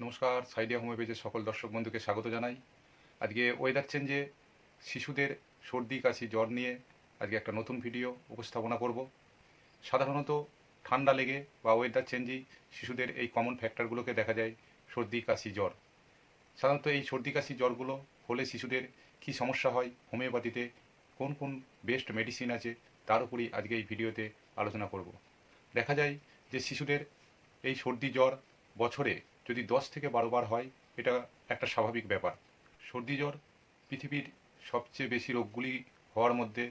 নমস্কার, সাইডিয়া হোমিওপ্যাথির সকল দর্শক বন্ধুকে স্বাগত জানাই। আজকে ওয়েদার চেঞ্জে শিশুদের সর্দি কাশি জ্বর নিয়ে আজকে একটা নতুন ভিডিও উপস্থাপনা করব। সাধারণত ঠান্ডা লেগে বা ওয়েদার চেঞ্জেই শিশুদের এই কমন ফ্যাক্টরগুলোকে দেখা যায় সর্দি কাশি জ্বর। সাধারণত এই সর্দি কাশি জ্বরগুলো হলে শিশুদের কী সমস্যা হয়, হোমিওপ্যাথিতে কোন কোন বেস্ট মেডিসিন আছে, তার উপরই আজকে এই ভিডিওতে আলোচনা করব। দেখা যায় যে শিশুদের এই সর্দি জ্বর বছরে যদি 10 থেকে 12 বার হয়, এটা একটা স্বাভাবিক ব্যাপার। সর্দি জ্বর পৃথিবীর সবচেয়ে বেশি রোগগুলি হওয়ার মধ্যে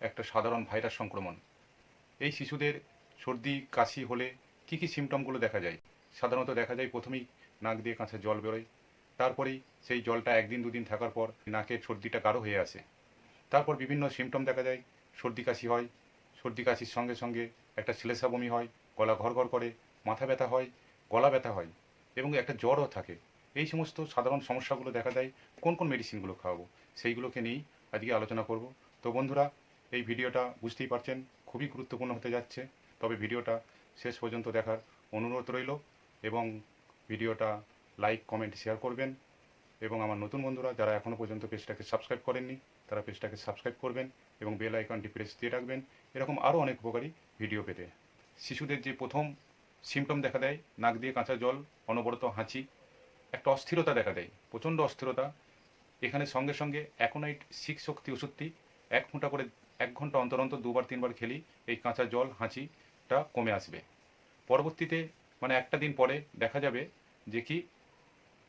একটা সাধারণ ভাইরাস সংক্রমণ। এই শিশুদের সর্দি কাশি হলে কী কী সিমটমগুলো দেখা যায়? সাধারণত দেখা যায় প্রথমেই নাক দিয়ে কাঁচা জল বেরোয়, তারপরেই সেই জলটা একদিন দুদিন থাকার পর নাকের সর্দিটা গাঢ় হয়ে আসে। তারপর বিভিন্ন সিমটম দেখা যায়, সর্দি কাশি হয়, সর্দি কাশির সঙ্গে সঙ্গে একটা শ্লেষা বমি হয়, গলা ঘড়ঘড় করে, মাথা ব্যথা হয়, গলা ব্যথা হয় এবং একটা জ্বরও থাকে। এই সমস্ত সাধারণ সমস্যাগুলো দেখা দেয়, কোন কোন মেডিসিনগুলো খাওয়াবো সেইগুলোকে নিয়েই আজকে আলোচনা করব। তো বন্ধুরা, এই ভিডিওটা বুঝতেই পারছেন খুবই গুরুত্বপূর্ণ হতে যাচ্ছে, তবে ভিডিওটা শেষ পর্যন্ত দেখার অনুরোধ রইল এবং ভিডিওটা লাইক কমেন্ট শেয়ার করবেন এবং আমার নতুন বন্ধুরা যারা এখনও পর্যন্ত পেজটাকে সাবস্ক্রাইব করেননি তারা পেজটাকে সাবস্ক্রাইব করবেন এবং বেল আইকনটি প্রেস দিয়ে রাখবেন এরকম আরও অনেক উপকারী ভিডিও পেতে। শিশুদের যে প্রথম সিমটম দেখা দেয়, নাক দিয়ে কাঁচা জল, অনবরত হাঁচি, একটা অস্থিরতা দেখা দেয়, প্রচণ্ড অস্থিরতা। এখানে সঙ্গে সঙ্গে অ্যাকোনাইট 6 শক্তি ওষুধটি 1 ফোঁটা করে 1 ঘন্টা অন্তর অন্তর 2 বার 3 বার খেলেই এই কাঁচা জল হাঁচিটা কমে আসবে। পরবর্তীতে মানে একটা দিন পরে দেখা যাবে যে কি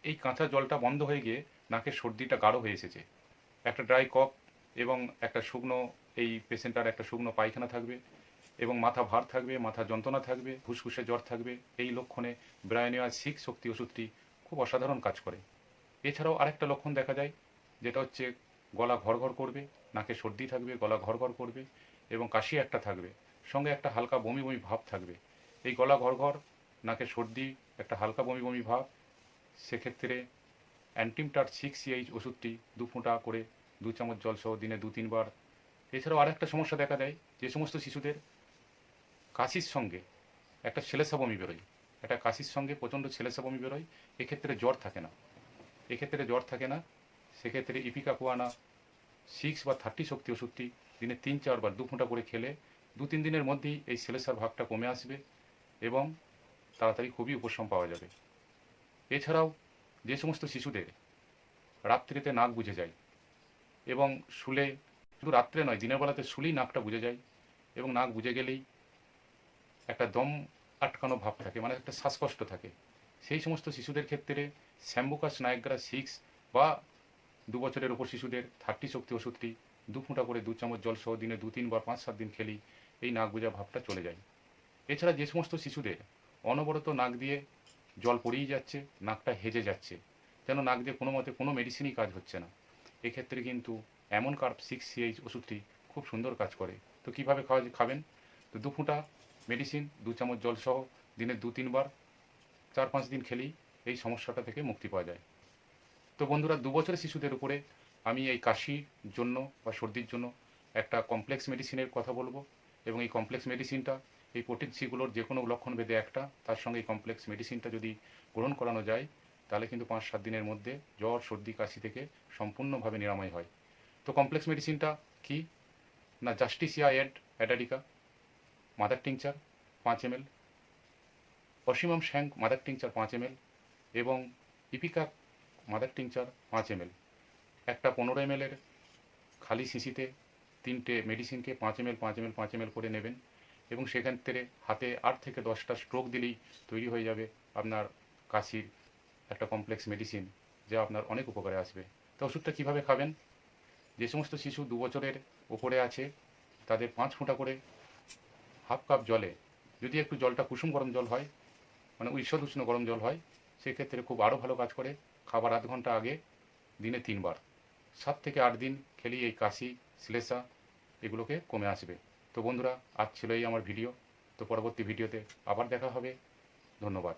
এই কাঁচা জলটা বন্ধ হয়ে গিয়ে নাকের সর্দিটা গাঢ় হয়ে এসেছে, একটা ড্রাই কফ এবং একটা শুকনো, এই পেশেন্টার একটা শুকনো পায়খানা থাকবে এবং মাথা ভার থাকবে, মাথা যন্ত্রণা থাকবে, ফুসফুসে জ্বর থাকবে। এই লক্ষণে ব্রায়োনিয়া 6 শক্তি ওষুধটি খুব অসাধারণ কাজ করে। এছাড়াও আরেকটা লক্ষণ দেখা যায়, যেটা হচ্ছে গলা ঘড়ঘড় করবে, নাকে সর্দি থাকবে, গলা ঘড়ঘড় করবে এবং কাশি একটা থাকবে, সঙ্গে একটা হালকা বমি বমি ভাব থাকবে। এই গলা ঘড়ঘড়, নাকে সর্দি, একটা হালকা বমি বমি ভাব, সেক্ষেত্রে অ্যান্টিমটার 6CH ওষুধটি 2 ফোঁটা করে 2 চামচ জলসহ দিনে 2-3 বার। এছাড়াও আরেকটা সমস্যা দেখা দেয়, যে সমস্ত শিশুদের কাশির সঙ্গে একটা শ্লেষা বমি বেরোয়, একটা কাশির সঙ্গে প্রচণ্ড শ্লেষা বমি বেরোয়, এক্ষেত্রে জ্বর থাকে না, সেক্ষেত্রে ইপিকাকুয়ানা 6 বা 30 শক্তি ওষুধটি দিনে 3-4 বার 2 ফোঁটা করে খেলে 2-3 দিনের মধ্যেই এই শ্লেষার ভাবটা কমে আসবে এবং তাড়াতাড়ি খুবই উপশম পাওয়া যাবে। এছাড়াও যে সমস্ত শিশুদের রাত্রিতে নাক বুজে যায় এবং শুলে, শুধু রাত্রে নয় দিনের বেলাতে শুলেই নাকটা বুজে যায় এবং নাক বুজে গেলেই একটা দম আটকানো ভাব থাকে, মানে একটা শ্বাসকষ্ট থাকে, সেই সমস্ত শিশুদের ক্ষেত্রে স্যাম্বুকাস নায়গ্রা 6 বা 2 বছরের ওপর শিশুদের 30 শক্তি ওষুধটি 2 ফোঁটা করে 2 চামচ জল সহ দিনে 2-3 বার 5-7 দিন খেলেই এই নাক বুজা ভাবটা চলে যায়। এছাড়া যে সমস্ত শিশুদের অনবরত নাক দিয়ে জল পড়েই যাচ্ছে, নাকটা হেজে যাচ্ছে, যেন নাক দিয়ে কোনো মতে কোনো মেডিসিনই কাজ হচ্ছে না, এক্ষেত্রে কিন্তু এমন কার্ব 6CH ওষুধটি খুব সুন্দর কাজ করে। তো কীভাবে খাবেন? তো 2 ফোঁটা মেডিসিন 2 চামচ জল সহ দিনে 2-3 বার 4-5 দিন খেলেই এই সমস্যাটা থেকে মুক্তি পাওয়া যায়। তো বন্ধুরা, 2 বছরের শিশুদের উপরে আমি এই কাশির জন্য বা সর্দির জন্য একটা কমপ্লেক্স মেডিসিনের কথা বলবো এবং এই কমপ্লেক্স মেডিসিনটা এই প্রোটিন সিগুলোর যে কোনো লক্ষণ ভেদে একটা, তার সঙ্গে এই কমপ্লেক্স মেডিসিনটা যদি গ্রহণ করানো যায় তাহলে কিন্তু 5-7 দিনের মধ্যে জ্বর সর্দি কাশি থেকে সম্পূর্ণভাবে নিরাময় হয়। তো কমপ্লেক্স মেডিসিনটা কি না, Justicia adhatoda mother tincture 5 ml, Ocimum sanctum mother tincture 5 ml এবং ইপিকা মাদার টিংচার 5 ml। একটা 15 ml এর খালি শিশিতে 3টে মেডিসিনকে 5 ml 5 ml 5 ml করে নেবেন এবং সেখান থেকে হাতে 8 থেকে 10টা স্ট্রোক দিলেই তৈরি হয়ে যাবে আপনার কাশির একটা কমপ্লেক্স মেডিসিন, যা আপনার অনেক উপকারে আসবে। তো ওষুধটা কীভাবে খাবেন? যে সমস্ত শিশু 2 বছরের ওপরে আছে তাদের 5 ফোঁটা করে হাফ কাপ জলে, যদি একটু জলটা কুসুম গরম জল হয়, মানে ঈষৎ উষ্ণ গরম জল হয়, সেক্ষেত্রে খুব আরও ভালো কাজ করে। খাবার আধ ঘন্টা আগে দিনে 3 বার 7 থেকে 8 দিন খেলেই এই কাশি শ্লেষা এগুলোকে কমে আসবে। তো বন্ধুরা, আজ ছিল এই আমার ভিডিও। তো পরবর্তী ভিডিওতে আবার দেখা হবে। ধন্যবাদ।